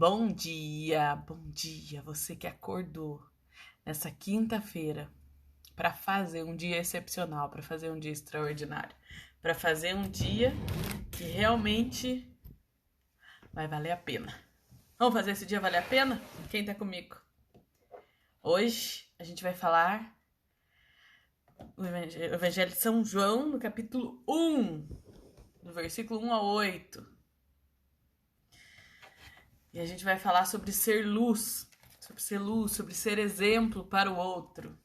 Bom dia, você que acordou nessa quinta-feira para fazer um dia excepcional, para fazer um dia extraordinário, para fazer um dia que realmente vai valer a pena. Vamos fazer esse dia valer a pena? Quem tá comigo? Hoje a gente vai falar o Evangelho de São João, no capítulo 1, do versículo 1 ao 8. E a gente vai falar sobre ser luz, sobre ser exemplo para o outro.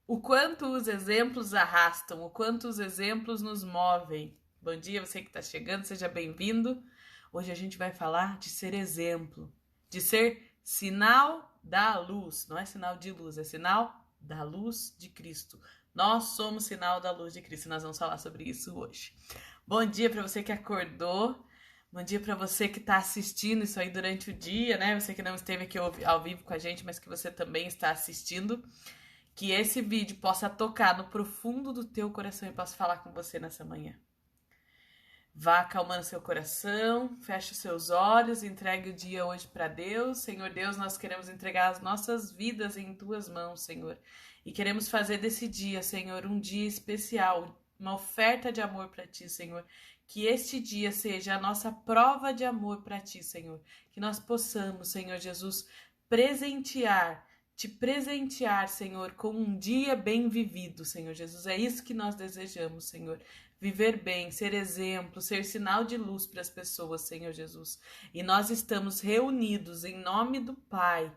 O quanto os exemplos arrastam, o quanto os exemplos nos movem. Bom dia, você que está chegando, seja bem-vindo. Hoje a gente vai falar de ser exemplo, de ser sinal da luz. Não é sinal de luz, é sinal da luz de Cristo. Nós somos sinal da luz de Cristo e nós vamos falar sobre isso hoje. Bom dia para você que acordou. Bom dia para você que está assistindo isso aí durante o dia, né? Você que não esteve aqui ao vivo com a gente, mas que você também está assistindo. Que esse vídeo possa tocar no profundo do teu coração e possa falar com você nessa manhã. Vá acalmando seu coração, feche os seus olhos, entregue o dia hoje para Deus. Senhor Deus, nós queremos entregar as nossas vidas em tuas mãos, Senhor. E queremos fazer desse dia, Senhor, um dia especial, uma oferta de amor para ti, Senhor. Que este dia seja a nossa prova de amor para ti, Senhor. Que nós possamos, Senhor Jesus, te presentear, Senhor, com um dia bem vivido, Senhor Jesus. É isso que nós desejamos, Senhor. Viver bem, ser exemplo, ser sinal de luz para as pessoas, Senhor Jesus. E nós estamos reunidos em nome do Pai,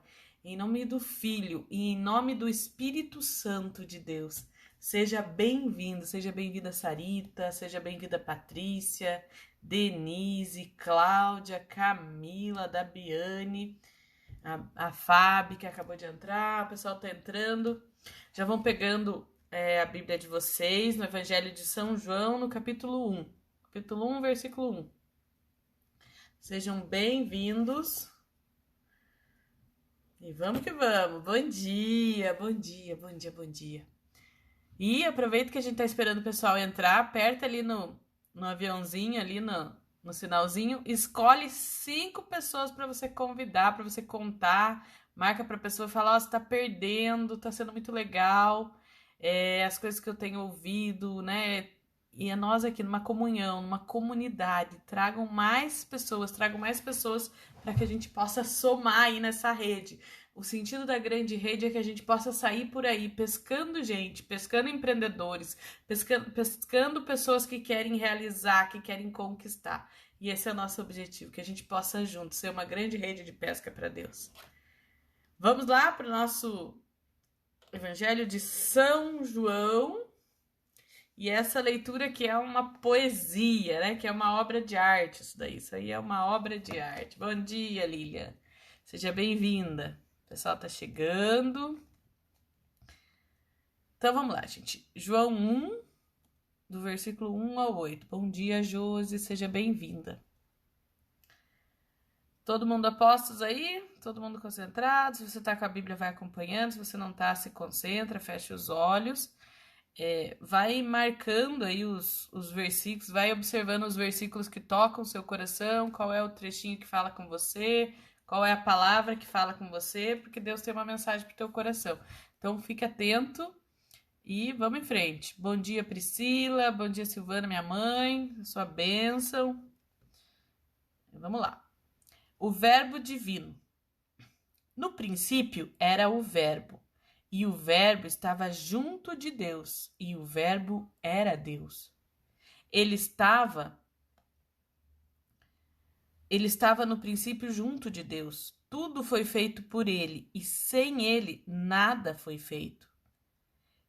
em nome do Filho e em nome do Espírito Santo de Deus. Seja bem-vindo, seja bem-vinda Sarita, seja bem-vinda Patrícia, Denise, Cláudia, Camila, Dabiane, a Fábio que acabou de entrar, o pessoal tá entrando. Já vão pegando a Bíblia de vocês no Evangelho de São João, no capítulo 1. Capítulo 1, versículo 1. Sejam bem-vindos. E vamos que vamos. Bom dia, bom dia, bom dia, bom dia. E aproveita que a gente tá esperando o pessoal entrar, aperta ali no aviãozinho, ali no sinalzinho, escolhe 5 pessoas para você convidar, para você contar, marca para a pessoa, fala, ó, você tá perdendo, tá sendo muito legal, as coisas que eu tenho ouvido, né? E é nós aqui numa comunhão, numa comunidade, tragam mais pessoas para que a gente possa somar aí nessa rede. O sentido da grande rede é que a gente possa sair por aí pescando gente, pescando empreendedores, pescando pessoas que querem realizar, que querem conquistar. E esse é o nosso objetivo, que a gente possa juntos ser uma grande rede de pesca para Deus. Vamos lá para o nosso Evangelho de São João. E essa leitura que é uma poesia, né? Que é uma obra de arte, isso aí é uma obra de arte. Bom dia, Lilian. Seja bem-vinda. O pessoal tá chegando. Então vamos lá, gente. João 1, do versículo 1 ao 8. Bom dia, Josi, seja bem-vinda. Todo mundo a postos aí? Todo mundo concentrado? Se você tá com a Bíblia, vai acompanhando. Se você não tá, se concentra, fecha os olhos. Vai marcando aí os versículos, vai observando os versículos que tocam o seu coração, qual é o trechinho que fala com você, qual é a palavra que fala com você, porque Deus tem uma mensagem para o teu coração. Então, fique atento e vamos em frente. Bom dia, Priscila. Bom dia, Silvana, minha mãe. Sua bênção. Vamos lá. O verbo divino. No princípio era o verbo, e o verbo estava junto de Deus, e o verbo era Deus. Ele estava no princípio junto de Deus. Tudo foi feito por ele, e sem ele nada foi feito.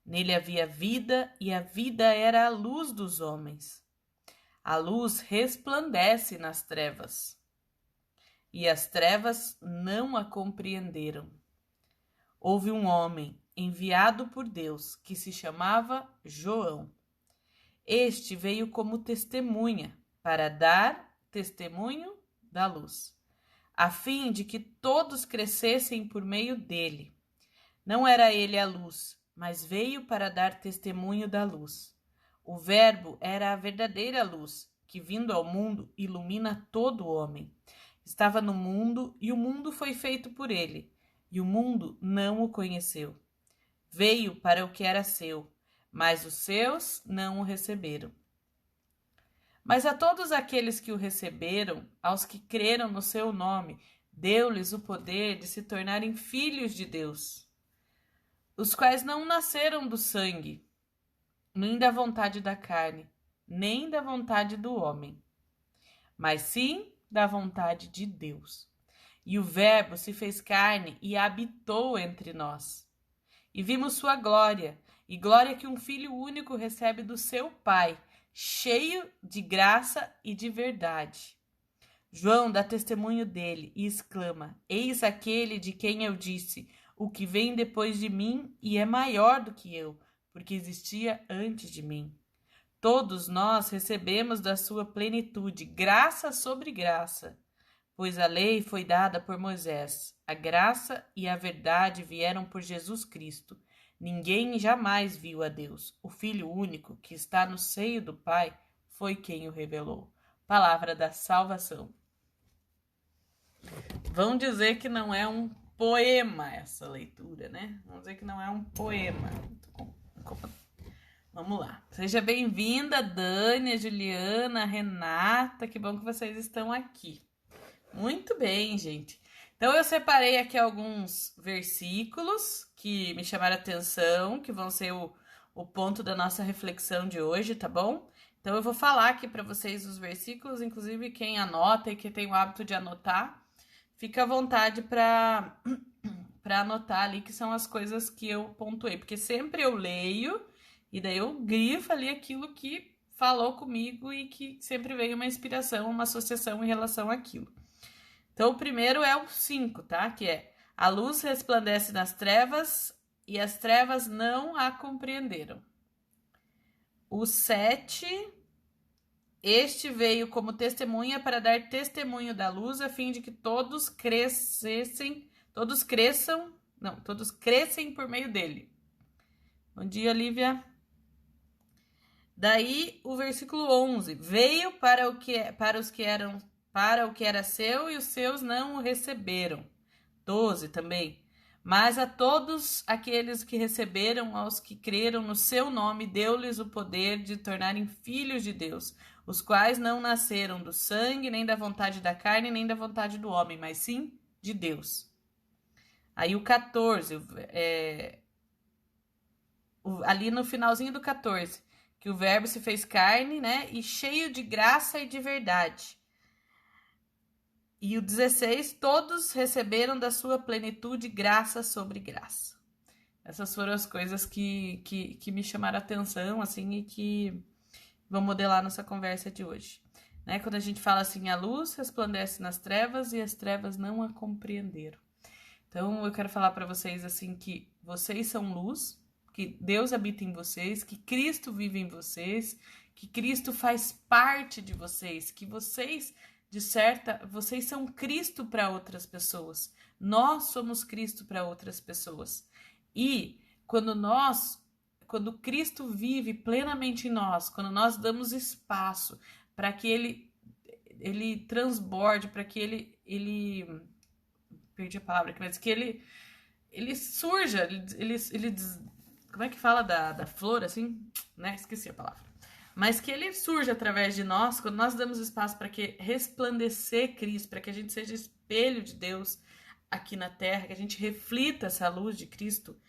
Nele havia vida, e a vida era a luz dos homens. A luz resplandece nas trevas, e as trevas não a compreenderam. Houve um homem enviado por Deus que se chamava João. Este veio como testemunha para dar testemunho da luz, a fim de que todos crescessem por meio dele. Não era ele a luz, mas veio para dar testemunho da luz. O Verbo era a verdadeira luz, que vindo ao mundo ilumina todo homem. Estava no mundo e o mundo foi feito por ele, e o mundo não o conheceu. Veio para o que era seu, mas os seus não o receberam. Mas a todos aqueles que o receberam, aos que creram no seu nome, deu-lhes o poder de se tornarem filhos de Deus, os quais não nasceram do sangue, nem da vontade da carne, nem da vontade do homem, mas sim da vontade de Deus. E o Verbo se fez carne e habitou entre nós. E vimos sua glória, e glória que um filho único recebe do seu Pai, cheio de graça e de verdade. João dá testemunho dele e exclama: Eis aquele de quem eu disse: o que vem depois de mim e é maior do que eu, porque existia antes de mim. Todos nós recebemos da sua plenitude graça sobre graça, pois a lei foi dada por Moisés, a graça e a verdade vieram por Jesus Cristo. Ninguém jamais viu a Deus. O Filho único, que está no seio do Pai, foi quem o revelou. Palavra da salvação. Vão dizer que não é um poema essa leitura, né? Vamos dizer que não é um poema. Vamos lá. Seja bem-vinda, Dani, Juliana, Renata. Que bom que vocês estão aqui. Muito bem, gente. Então, eu separei aqui alguns versículos que me chamaram a atenção, que vão ser o ponto da nossa reflexão de hoje, tá bom? Então, eu vou falar aqui para vocês os versículos, inclusive quem anota e que tem o hábito de anotar, fica à vontade para anotar ali, que são as coisas que eu pontuei, porque sempre eu leio e daí eu grifo ali aquilo que falou comigo e que sempre veio uma inspiração, uma associação em relação àquilo. Então, o primeiro é o 5, tá? Que é: a luz resplandece nas trevas e as trevas não a compreenderam. O 7, este veio como testemunha para dar testemunho da luz, a fim de que todos crescem por meio dele. Bom dia, Lívia. Daí, o versículo 11, veio para o que era seu e os seus não o receberam. 12 também. Mas a todos aqueles que receberam, aos que creram no seu nome, deu-lhes o poder de tornarem filhos de Deus, os quais não nasceram do sangue, nem da vontade da carne, nem da vontade do homem, mas sim de Deus. Aí o 14, ali no finalzinho do 14, que o Verbo se fez carne, né, e cheio de graça e de verdade. E o 16, todos receberam da sua plenitude graça sobre graça. Essas foram as coisas que me chamaram a atenção, assim, e que vão modelar nossa conversa de hoje. Né? Quando a gente fala assim, a luz resplandece nas trevas e as trevas não a compreenderam. Então, eu quero falar para vocês, assim, que vocês são luz, que Deus habita em vocês, que Cristo vive em vocês, que Cristo faz parte de vocês, que vocês são Cristo para outras pessoas. Nós somos Cristo para outras pessoas. E quando Cristo vive plenamente em nós, quando nós damos espaço para que ele transborde, para que ele perdi a palavra, mas que ele surja, como é que fala da flor, assim? Né? Esqueci a palavra. Mas que ele surja através de nós, quando nós damos espaço para que resplandecer Cristo, para que a gente seja espelho de Deus aqui na Terra, que a gente reflita essa luz de Cristo,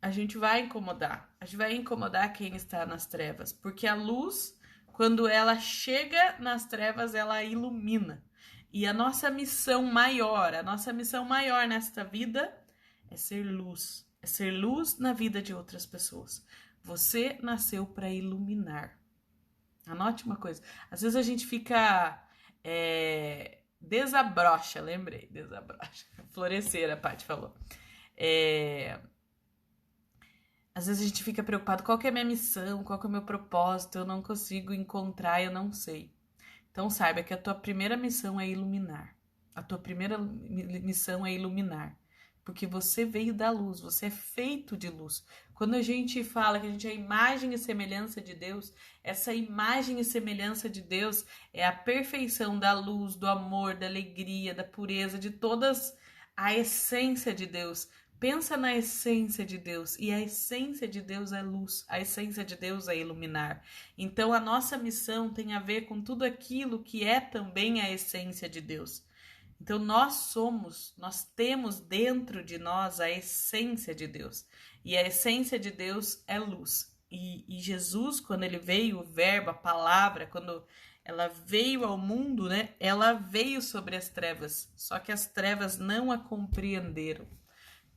a gente vai incomodar. A gente vai incomodar quem está nas trevas, porque a luz, quando ela chega nas trevas, ela ilumina. E a nossa missão maior nesta vida é ser luz. É ser luz na vida de outras pessoas. Você nasceu para iluminar. Anote uma coisa. Às vezes a gente fica... desabrocha, lembrei. Desabrocha. Florescer, a Paty falou. Às vezes a gente fica preocupado. Qual que é a minha missão? Qual que é o meu propósito? Eu não consigo encontrar, eu não sei. Então saiba que a tua primeira missão é iluminar. A tua primeira missão é iluminar. porque você veio da luz, você é feito de luz. Quando a gente fala que a gente é a imagem e semelhança de Deus, essa imagem e semelhança de Deus é a perfeição da luz, do amor, da alegria, da pureza, de todas a essência de Deus. Pensa na essência de Deus, e a essência de Deus é luz, a essência de Deus é iluminar. Então a nossa missão tem a ver com tudo aquilo que é também a essência de Deus. Então nós temos dentro de nós a essência de Deus. E a essência de Deus é luz. E Jesus, quando ele veio, o verbo, a palavra, quando ela veio ao mundo, né? Ela veio sobre as trevas. Só que as trevas não a compreenderam.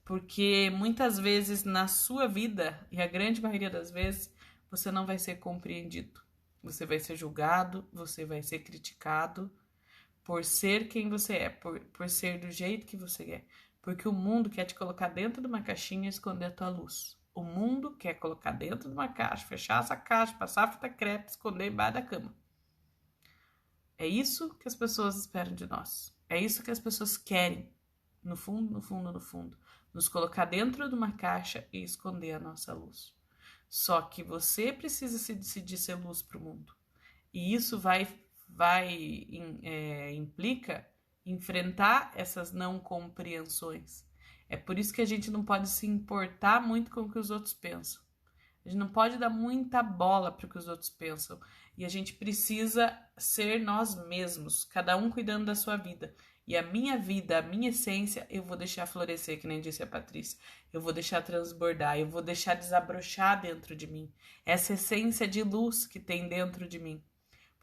Porque muitas vezes na sua vida, e a grande maioria das vezes, você não vai ser compreendido. Você vai ser julgado, você vai ser criticado, por ser quem você é, por ser do jeito que você é. Porque o mundo quer te colocar dentro de uma caixinha e esconder a tua luz. O mundo quer colocar dentro de uma caixa, fechar essa caixa, passar a fita crepe, esconder embaixo da cama. É isso que as pessoas esperam de nós. É isso que as pessoas querem. No fundo, no fundo, no fundo. Nos colocar dentro de uma caixa e esconder a nossa luz. Só que você precisa se decidir ser luz para o mundo. E isso implica enfrentar essas não compreensões. É por isso que a gente não pode se importar muito com o que os outros pensam. A gente não pode dar muita bola para o que os outros pensam. E a gente precisa ser nós mesmos, cada um cuidando da sua vida. E a minha vida, a minha essência, eu vou deixar florescer, que nem disse a Patrícia. Eu vou deixar transbordar, eu vou deixar desabrochar dentro de mim. Essa essência de luz que tem dentro de mim.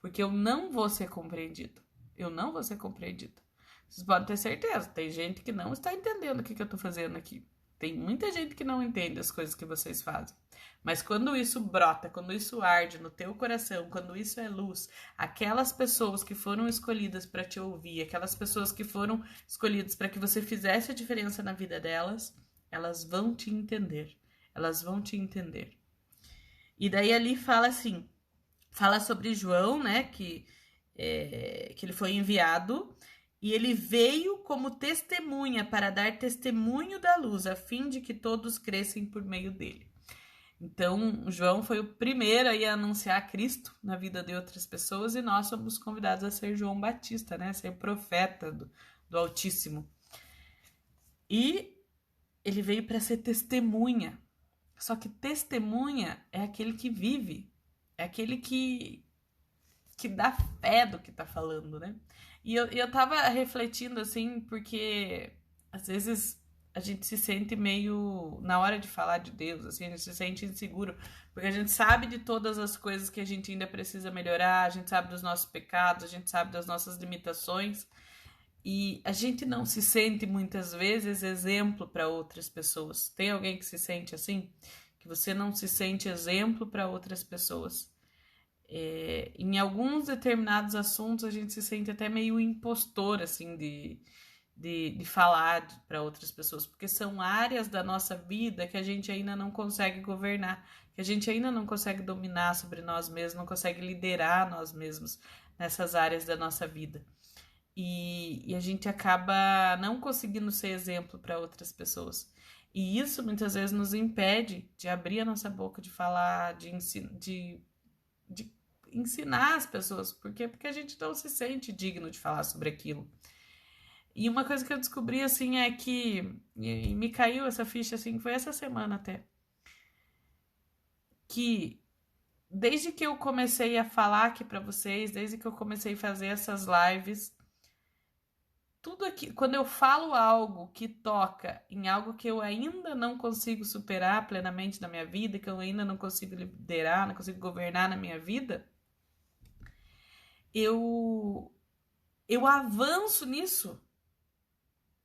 Porque eu não vou ser compreendido. Eu não vou ser compreendido. Vocês podem ter certeza. Tem gente que não está entendendo o que eu estou fazendo aqui. Tem muita gente que não entende as coisas que vocês fazem. Mas quando isso brota, quando isso arde no teu coração, quando isso é luz, aquelas pessoas que foram escolhidas para te ouvir, aquelas pessoas que foram escolhidas para que você fizesse a diferença na vida delas, elas vão te entender. Elas vão te entender. E daí ali fala assim, fala sobre João, né, que ele foi enviado e ele veio como testemunha para dar testemunho da luz, a fim de que todos crescem por meio dele. Então, João foi o primeiro a anunciar Cristo na vida de outras pessoas e nós somos convidados a ser João Batista, né, a ser profeta do Altíssimo. E ele veio para ser testemunha. Só que testemunha é aquele que vive, é aquele que dá fé do que tá falando, né? E eu tava refletindo, assim, porque às vezes a gente se sente meio, na hora de falar de Deus, assim, a gente se sente inseguro, porque a gente sabe de todas as coisas que a gente ainda precisa melhorar, a gente sabe dos nossos pecados, a gente sabe das nossas limitações, e a gente não se sente muitas vezes exemplo para outras pessoas. Tem alguém que se sente assim? Que você não se sente exemplo para outras pessoas? Em alguns determinados assuntos a gente se sente até meio impostor, assim, de falar para outras pessoas, porque são áreas da nossa vida que a gente ainda não consegue governar, que a gente ainda não consegue dominar sobre nós mesmos, não consegue liderar nós mesmos nessas áreas da nossa vida. E a gente acaba não conseguindo ser exemplo para outras pessoas. E isso muitas vezes nos impede de abrir a nossa boca, de falar, de ensinar as pessoas. Por quê? Porque a gente não se sente digno de falar sobre aquilo. E uma coisa que eu descobri, assim, é que... E me caiu essa ficha, assim, foi essa semana até. Que desde que eu comecei a falar aqui pra vocês, desde que eu comecei a fazer essas lives, tudo aqui, quando eu falo algo que toca em algo que eu ainda não consigo superar plenamente na minha vida, que eu ainda não consigo liderar, não consigo governar na minha vida, eu avanço nisso.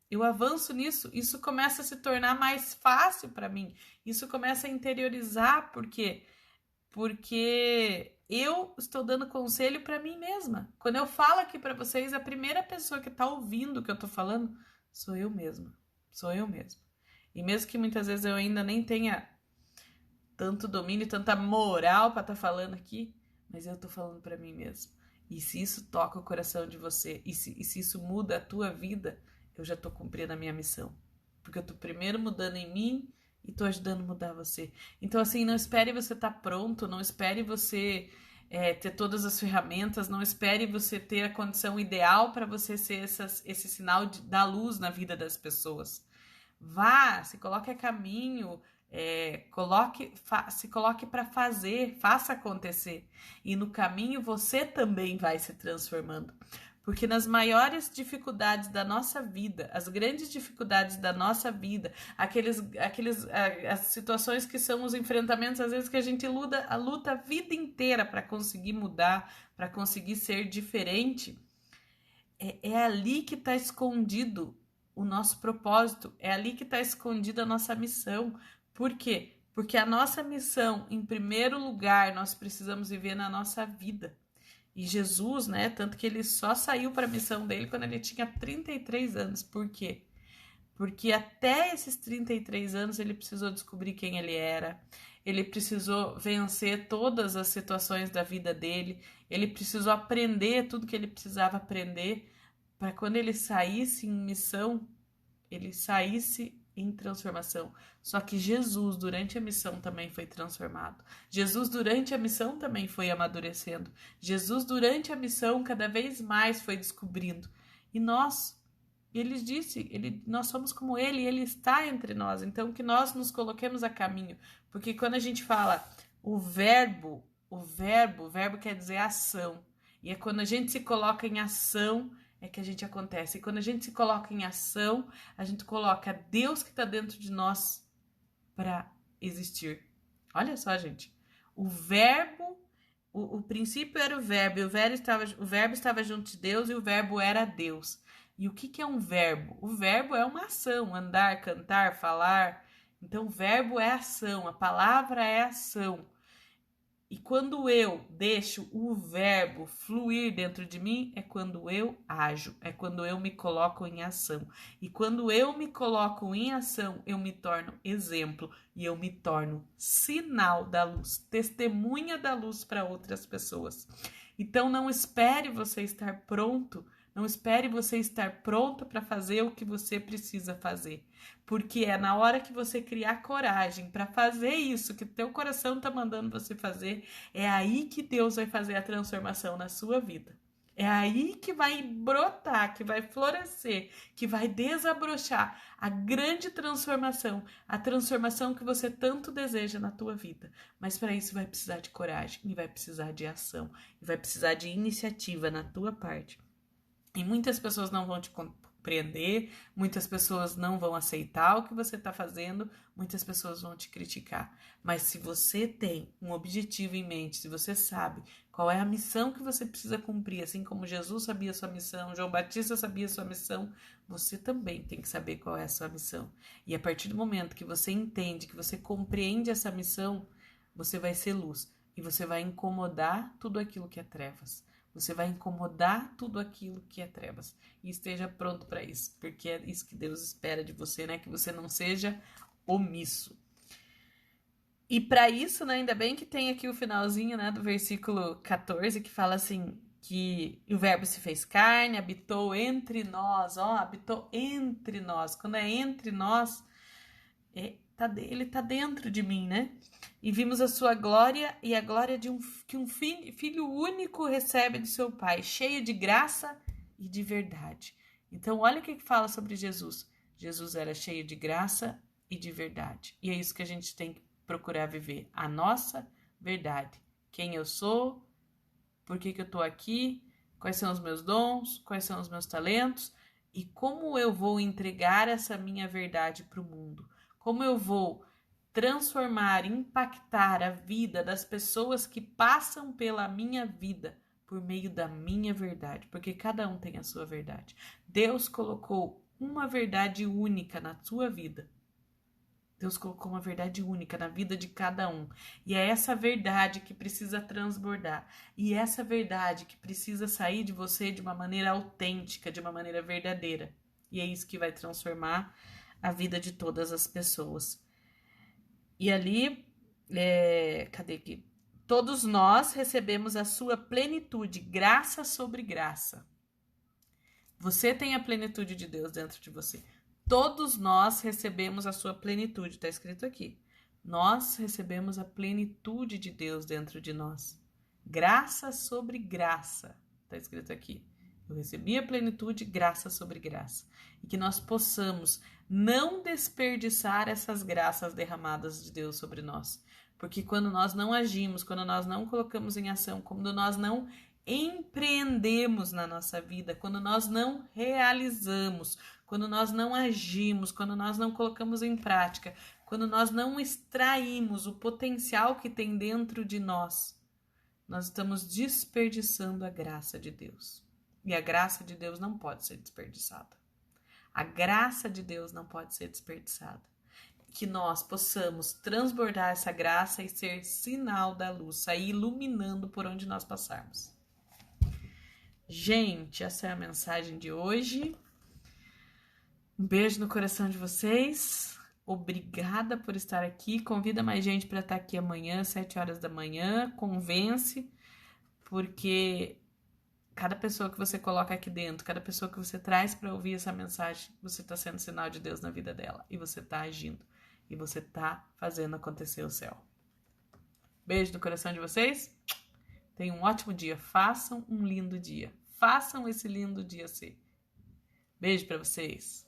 Eu avanço nisso, isso começa a se tornar mais fácil para mim. Isso começa a interiorizar, por quê? Porque eu estou dando conselho para mim mesma. Quando eu falo aqui para vocês, a primeira pessoa que está ouvindo o que eu estou falando sou eu mesma. Sou eu mesma. E mesmo que muitas vezes eu ainda nem tenha tanto domínio, tanta moral para estar falando aqui, mas eu estou falando para mim mesma. E se isso toca o coração de você, e se isso muda a tua vida, eu já estou cumprindo a minha missão. porque eu tô primeiro mudando em mim e tô ajudando a mudar você. Então, assim, não espere você estar pronto, não espere você ter todas as ferramentas, não espere você ter a condição ideal para você ser esse sinal da luz na vida das pessoas. Vá, se coloque a caminho, se coloque para fazer, faça acontecer. E no caminho você também vai se transformando. Porque nas maiores dificuldades da nossa vida, as grandes dificuldades da nossa vida, as situações que são os enfrentamentos, às vezes que a gente luta a vida inteira para conseguir mudar, para conseguir ser diferente, é ali que está escondido o nosso propósito, é ali que está escondida a nossa missão. Por quê? Porque a nossa missão, em primeiro lugar, nós precisamos viver na nossa vida. E Jesus, né, tanto que ele só saiu para a missão dele quando ele tinha 33 anos. Por quê? Porque até esses 33 anos ele precisou descobrir quem ele era, ele precisou vencer todas as situações da vida dele, ele precisou aprender tudo que ele precisava aprender para quando ele saísse em missão, ele saísse em transformação. Só que Jesus, durante a missão, também foi transformado. Jesus, durante a missão, também foi amadurecendo. Jesus, durante a missão, cada vez mais foi descobrindo. E nós, ele disse, nós somos como ele, ele está entre nós. Então, que nós nos coloquemos a caminho. Porque quando a gente fala o verbo quer dizer ação. E é quando a gente se coloca em ação é que a gente acontece. E quando a gente se coloca em ação, a gente coloca Deus que está dentro de nós para existir. Olha só, gente. O verbo, o princípio era o verbo, e o verbo estava junto de Deus e o verbo era Deus. E o que é um verbo? O verbo é uma ação, andar, cantar, falar. Então, o verbo é ação, a palavra é ação. E quando eu deixo o verbo fluir dentro de mim, é quando eu ajo, é quando eu me coloco em ação. E quando eu me coloco em ação, eu me torno exemplo e eu me torno sinal da luz, testemunha da luz para outras pessoas. Então não espere você estar pronto, não espere você estar pronto para fazer o que você precisa fazer. Porque é na hora que você criar coragem para fazer isso que teu coração está mandando você fazer, é aí que Deus vai fazer a transformação na sua vida. É aí que vai brotar, que vai florescer, que vai desabrochar a grande transformação, a transformação que você tanto deseja na tua vida. Mas para isso vai precisar de coragem, e vai precisar de ação, e vai precisar de iniciativa na tua parte. E muitas pessoas não vão te compreender, muitas pessoas não vão aceitar o que você está fazendo, muitas pessoas vão te criticar. Mas se você tem um objetivo em mente, se você sabe qual é a missão que você precisa cumprir, assim como Jesus sabia a sua missão, João Batista sabia a sua missão, você também tem que saber qual é a sua missão. E a partir do momento que você entende, que você compreende essa missão, você vai ser luz e você vai incomodar tudo aquilo que é trevas. Você vai incomodar tudo aquilo que é trevas. E esteja pronto para isso, porque é isso que Deus espera de você, né? Que você não seja omisso. E para isso, né, ainda bem que tem aqui o finalzinho, né, do versículo 14, que fala assim, que o verbo se fez carne, habitou entre nós, habitou entre nós. Quando é entre nós, ele tá dentro de mim, né? E vimos a sua glória e a glória que um filho único recebe do seu pai, cheio de graça e de verdade. Então, olha o que fala sobre Jesus. Jesus era cheio de graça e de verdade. E é isso que a gente tem que procurar viver. A nossa verdade. Quem eu sou, por que eu tô aqui, quais são os meus dons, quais são os meus talentos e como eu vou entregar essa minha verdade para o mundo. Como eu vou transformar, impactar a vida das pessoas que passam pela minha vida por meio da minha verdade, porque cada um tem a sua verdade. Deus colocou uma verdade única na sua vida. Deus colocou uma verdade única na vida de cada um. E é essa verdade que precisa transbordar. E é essa verdade que precisa sair de você de uma maneira autêntica, de uma maneira verdadeira. E é isso que vai transformar a vida de todas as pessoas. E ali, cadê aqui? Todos nós recebemos a sua plenitude, graça sobre graça. Você tem a plenitude de Deus dentro de você. Todos nós recebemos a sua plenitude, está escrito aqui. Nós recebemos a plenitude de Deus dentro de nós. Graça sobre graça, está escrito aqui. Eu recebi a plenitude, graça sobre graça. E que nós possamos não desperdiçar essas graças derramadas de Deus sobre nós. Porque quando nós não agimos, quando nós não colocamos em ação, quando nós não empreendemos na nossa vida, quando nós não realizamos, quando nós não agimos, quando nós não colocamos em prática, quando nós não extraímos o potencial que tem dentro de nós, nós estamos desperdiçando a graça de Deus. E a graça de Deus não pode ser desperdiçada. A graça de Deus não pode ser desperdiçada. Que nós possamos transbordar essa graça e ser sinal da luz, sair iluminando por onde nós passarmos. Gente, essa é a mensagem de hoje. Um beijo no coração de vocês. Obrigada por estar aqui. Convida mais gente para estar aqui amanhã, 7 horas da manhã. Convence, porque cada pessoa que você coloca aqui dentro, cada pessoa que você traz para ouvir essa mensagem, você está sendo sinal de Deus na vida dela. E você está agindo. E você está fazendo acontecer o céu. Beijo no coração de vocês. Tenham um ótimo dia. Façam um lindo dia. Façam esse lindo dia ser. Beijo para vocês.